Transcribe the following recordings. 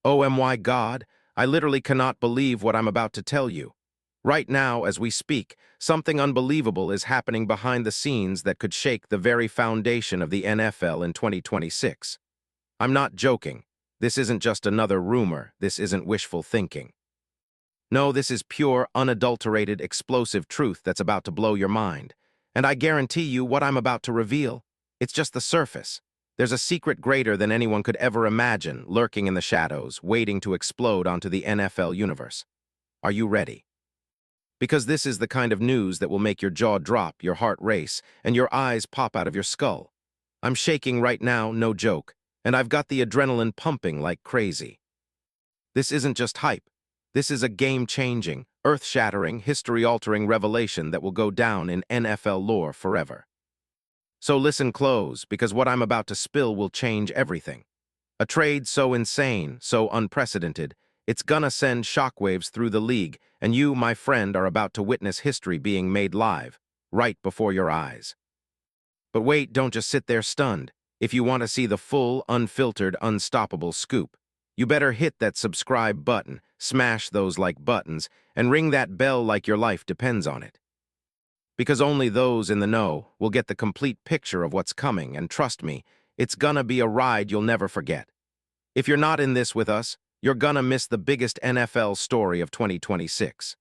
Oh my God, I literally cannot believe what I'm about to tell you. Right now, as we speak, something unbelievable is happening behind the scenes that could shake the very foundation of the NFL in 2026. I'm not joking. This isn't just another rumor. This isn't wishful thinking. No, this is pure, unadulterated, explosive truth that's about to blow your mind. And I guarantee you what I'm about to reveal, it's just the surface. There's a secret greater than anyone could ever imagine, lurking in the shadows, waiting to explode onto the NFL universe. Are you ready? Because this is the kind of news that will make your jaw drop, your heart race, and your eyes pop out of your skull. I'm shaking right now, no joke, and I've got the adrenaline pumping like crazy. This isn't just hype. This is a game-changing, earth-shattering, history-altering revelation that will go down in NFL lore forever. So listen close, because what I'm about to spill will change everything. A trade so insane, so unprecedented, it's gonna send shockwaves through the league, and you, my friend, are about to witness history being made live, right before your eyes. But wait, don't just sit there stunned. If you want to see the full, unfiltered, unstoppable scoop, you better hit that subscribe button, smash those like buttons, and ring that bell like your life depends on it. Because only those in the know will get the complete picture of what's coming, and trust me, it's gonna be a ride you'll never forget. If you're not in this with us, you're gonna miss the biggest NFL story of 2026.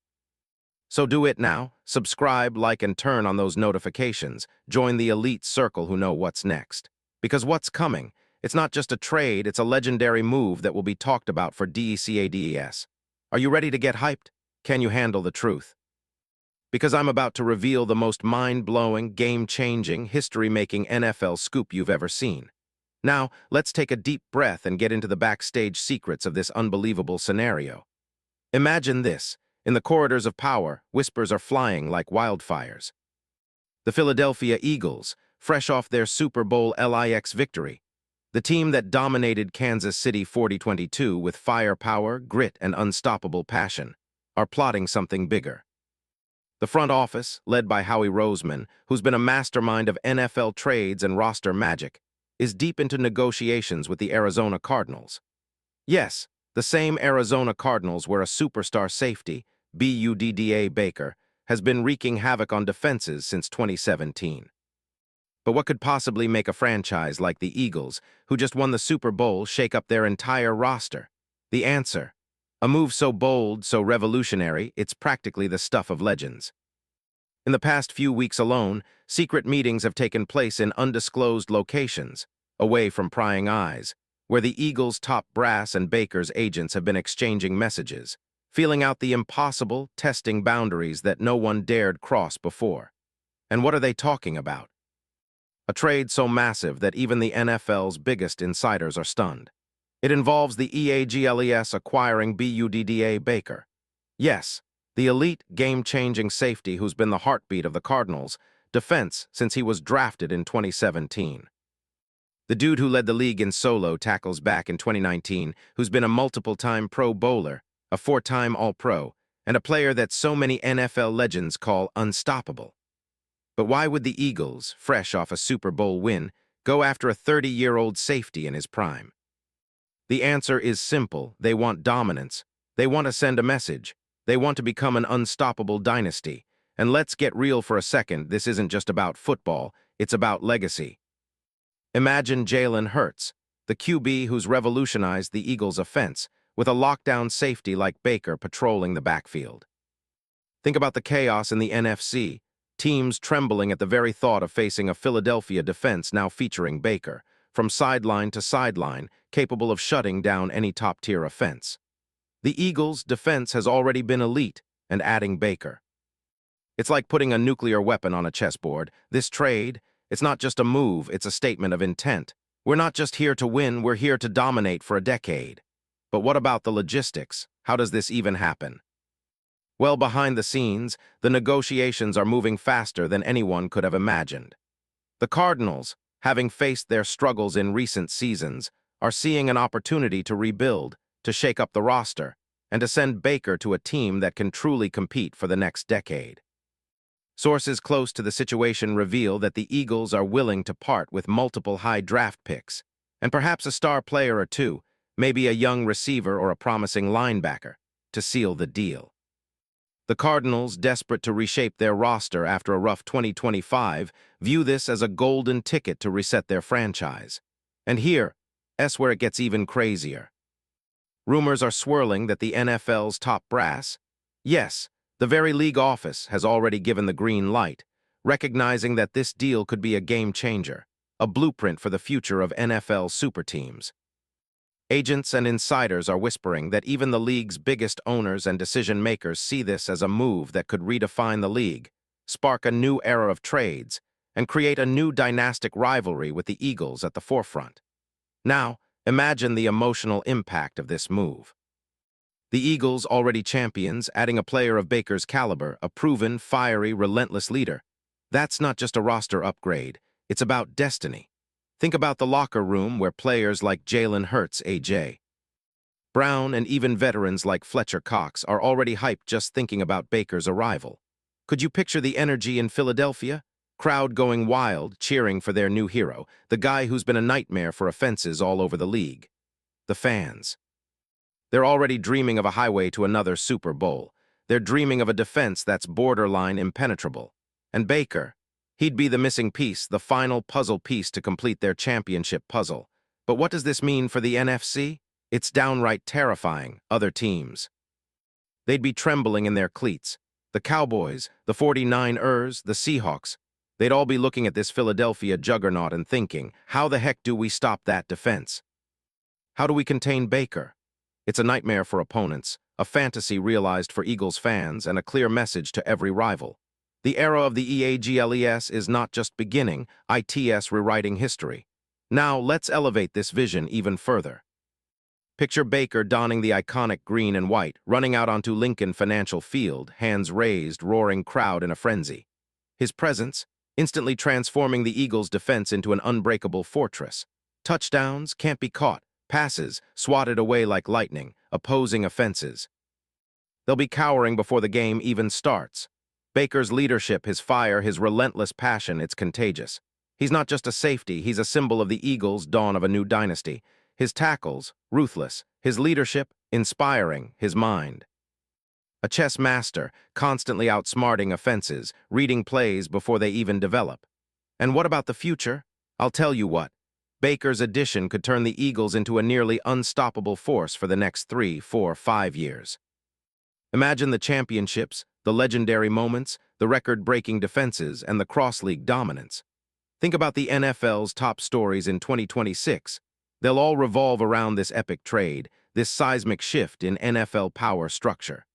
So do it now. Subscribe, like, and turn on those notifications. Join the elite circle who know what's next. Because what's coming, it's not just a trade, it's a legendary move that will be talked about for DECADES. Are you ready to get hyped? Can you handle the truth? Because I'm about to reveal the most mind-blowing, game-changing, history-making NFL scoop you've ever seen. Now, let's take a deep breath and get into the backstage secrets of this unbelievable scenario. Imagine this. In the corridors of power, whispers are flying like wildfires. The Philadelphia Eagles, fresh off their Super Bowl LIX victory, the team that dominated Kansas City 40-22 with firepower, grit, and unstoppable passion, are plotting something bigger. The front office, led by Howie Roseman, who's been a mastermind of NFL trades and roster magic, is deep into negotiations with the Arizona Cardinals. Yes, the same Arizona Cardinals where a superstar safety, Budda Baker, has been wreaking havoc on defenses since 2017. But what could possibly make a franchise like the Eagles, who just won the Super Bowl, shake up their entire roster? The answer: a move so bold, so revolutionary, it's practically the stuff of legends. In the past few weeks alone, secret meetings have taken place in undisclosed locations, away from prying eyes, where the Eagles' top brass and Baker's agents have been exchanging messages, feeling out the impossible, testing boundaries that no one dared cross before. And what are they talking about? A trade so massive that even the NFL's biggest insiders are stunned. It involves the EAGLES acquiring Budda Baker. Yes, the elite, game-changing safety who's been the heartbeat of the Cardinals' defense since he was drafted in 2017. The dude who led the league in solo tackles back in 2019, who's been a multiple-time Pro Bowler, a four-time All-Pro, and a player that so many NFL legends call unstoppable. But why would the Eagles, fresh off a Super Bowl win, go after a 30-year-old safety in his prime? The answer is simple. They want dominance. They want to send a message. They want to become an unstoppable dynasty. And let's get real for a second, this isn't just about football, it's about legacy. Imagine Jalen Hurts, the QB who's revolutionized the Eagles' offense, with a lockdown safety like Baker patrolling the backfield. Think about the chaos in the NFC, teams trembling at the very thought of facing a Philadelphia defense now featuring Baker, from sideline to sideline, capable of shutting down any top-tier offense. The Eagles' defense has already been elite, and adding Baker. It's like putting a nuclear weapon on a chessboard. This trade, it's not just a move, it's a statement of intent. We're not just here to win, we're here to dominate for a decade. But what about the logistics? How does this even happen? Well, behind the scenes, the negotiations are moving faster than anyone could have imagined. The Cardinals, having faced their struggles in recent seasons, are seeing an opportunity to rebuild, to shake up the roster, and to send Baker to a team that can truly compete for the next decade. Sources close to the situation reveal that the Eagles are willing to part with multiple high draft picks, and perhaps a star player or two, maybe a young receiver or a promising linebacker, to seal the deal. The Cardinals, desperate to reshape their roster after a rough 2025, view this as a golden ticket to reset their franchise. And here's where it gets even crazier. Rumors are swirling that the NFL's top brass, yes, the very league office, has already given the green light, recognizing that this deal could be a game changer, a blueprint for the future of NFL super teams. Agents and insiders are whispering that even the league's biggest owners and decision-makers see this as a move that could redefine the league, spark a new era of trades, and create a new dynastic rivalry with the Eagles at the forefront. Now, imagine the emotional impact of this move. The Eagles, already champions, adding a player of Baker's caliber, a proven, fiery, relentless leader. That's not just a roster upgrade, it's about destiny. Think about the locker room where players like Jalen Hurts, A.J. Brown, and even veterans like Fletcher Cox are already hyped just thinking about Baker's arrival. Could you picture the energy in Philadelphia? Crowd going wild, cheering for their new hero, the guy who's been a nightmare for offenses all over the league. The fans. They're already dreaming of a highway to another Super Bowl. They're dreaming of a defense that's borderline impenetrable. And Baker, he'd be the missing piece, the final puzzle piece to complete their championship puzzle. But what does this mean for the NFC? It's downright terrifying. Other teams. They'd be trembling in their cleats. The Cowboys, the 49ers, the Seahawks. They'd all be looking at this Philadelphia juggernaut and thinking, how the heck do we stop that defense? How do we contain Baker? It's a nightmare for opponents, a fantasy realized for Eagles fans, and a clear message to every rival. The era of the EAGLES is not just beginning, it's rewriting history. Now let's elevate this vision even further. Picture Baker donning the iconic green and white, running out onto Lincoln Financial Field, hands raised, roaring crowd in a frenzy. His presence, instantly transforming the Eagles' defense into an unbreakable fortress. Touchdowns can't be caught, passes swatted away like lightning, opposing offenses. They'll be cowering before the game even starts. Baker's leadership, his fire, his relentless passion, it's contagious. He's not just a safety, he's a symbol of the Eagles' dawn of a new dynasty. His tackles, ruthless. His leadership, inspiring. His mind. A chess master, constantly outsmarting offenses, reading plays before they even develop. And what about the future? I'll tell you what. Baker's addition could turn the Eagles into a nearly unstoppable force for the next 3, 4, 5 years. Imagine the championships, the legendary moments, the record-breaking defenses, and the cross-league dominance. Think about the NFL's top stories in 2026. They'll all revolve around this epic trade, this seismic shift in NFL power structure.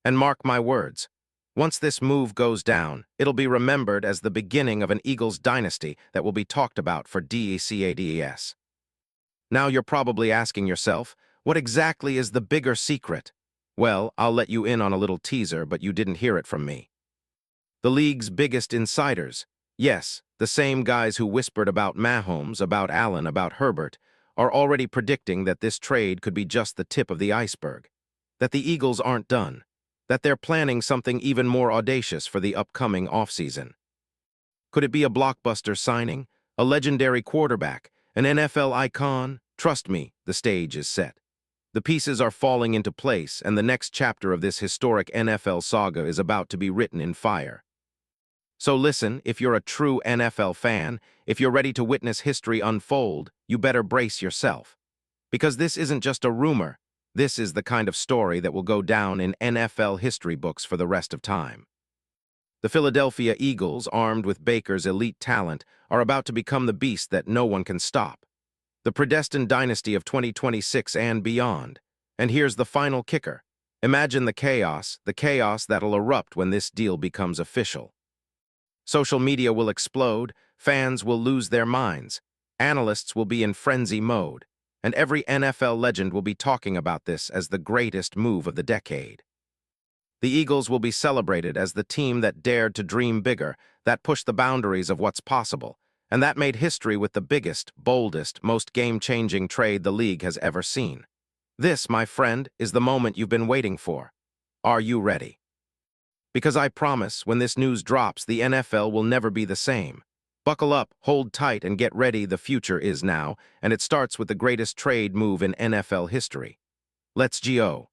And mark my words, once this move goes down, it'll be remembered as the beginning of an Eagles dynasty that will be talked about for decades. Now you're probably asking yourself, what exactly is the bigger secret? Well, I'll let you in on a little teaser, but you didn't hear it from me. The league's biggest insiders, yes, the same guys who whispered about Mahomes, about Allen, about Herbert, are already predicting that this trade could be just the tip of the iceberg, that the Eagles aren't done, that they're planning something even more audacious for the upcoming offseason. Could it be a blockbuster signing, a legendary quarterback, an NFL icon? Trust me, the stage is set. The pieces are falling into place, and the next chapter of this historic NFL saga is about to be written in fire. So listen, if you're a true NFL fan, if you're ready to witness history unfold, you better brace yourself. Because this isn't just a rumor, this is the kind of story that will go down in NFL history books for the rest of time. The Philadelphia Eagles, armed with Baker's elite talent, are about to become the beast that no one can stop. The predestined dynasty of 2026 and beyond. And here's the final kicker. Imagine the chaos that'll erupt when this deal becomes official. Social media will explode, fans will lose their minds, analysts will be in frenzy mode, and every NFL legend will be talking about this as the greatest move of the decade. The Eagles will be celebrated as the team that dared to dream bigger, that pushed the boundaries of what's possible, and that made history with the biggest, boldest, most game-changing trade the league has ever seen. This, my friend, is the moment you've been waiting for. Are you ready? Because I promise, when this news drops, the NFL will never be the same. Buckle up, hold tight, and get ready. The future is now, and it starts with the greatest trade move in NFL history. Let's go.